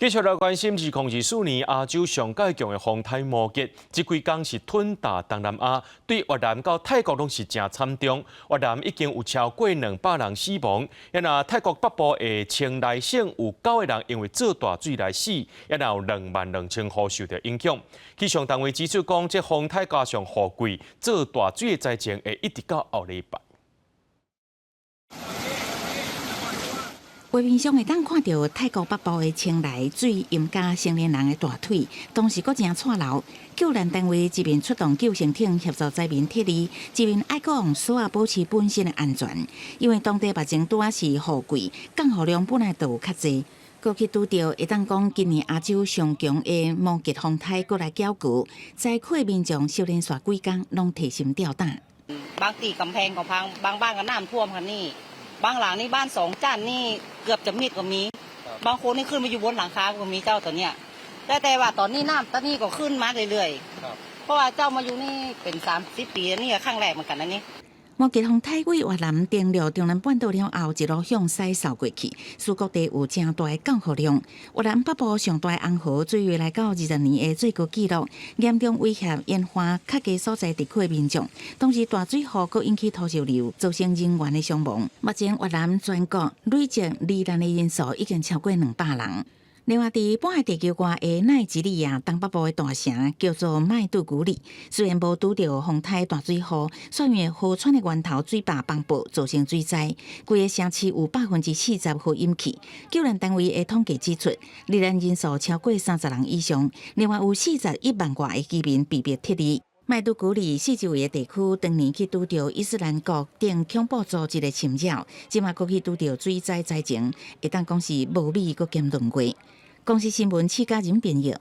继续来关心2024年亚洲上届强的风台摩羯，这几天是吞大东南亚，对越南到泰国拢是真惨重。越南已经有超过200人死亡，也那泰国北部的清莱省有9个人因为做大水来死，也那有22000户受到影响。气象单位指出讲，这风台加上雨季，做大水的灾情会一直到后礼拜。 画面上会当看到泰国北部的清莱水淹加成年人的大腿，当时阁真错漏。救援单位一面出动救生艇协助灾民撤离，一面爱讲所有保持本身的安全，因为当地目前拄啊是雨季，降雨量本来就有较济。过去拄到会当讲今年亚洲上强的摩羯风台过来搅局，灾区的民众修炼煞几天，拢提心吊胆。บางตีกำแพงก็พังบางบ้านก็น้ำท่วมค่ะนี่บางหลังนี่บ้าน2 ชั้นนี่เกือบจะมิดก็มีบางคนนี่ขึ้นมาอยู่บนหลังคาก็มีเจ้าตัวเนี้ยแต่ว่าตอนนี้น้ำตอนนี้ก็ขึ้นมาเรื่อยๆเพราะว่าเจ้ามาอยู่นี่เป็น30 ปีนี่ครั้งแรกเหมือนกันนะนี่ 摩羯风台为越南登陆中南半岛了后，一路向西扫过去，使各地有正大的降雨量。越南北部上大的红河水位来到20年的最高纪录，严重威胁沿岸较低所在地区的民众。同时，大水河阁引起土石流，造成人员的伤亡。目前越南全国累计罹难的人数已经超过200人。 另外，伫半海地区外的奈及利亚东北部的大城叫做麦杜古里，虽然无拄到风台大水雨，所以河川的源头水坝崩爆，造成水灾，规个城市有40%互淹去。救援单位的统计指出，罹难人数超过30人以上，另外有41万外的居民被迫撤离。 麦杜古里四周围的地区，当年去拄到伊斯兰国等恐怖组织的侵扰，即马过去拄到水灾灾情，会当讲是无米阁兼轮过。公司新闻，戚家人编译。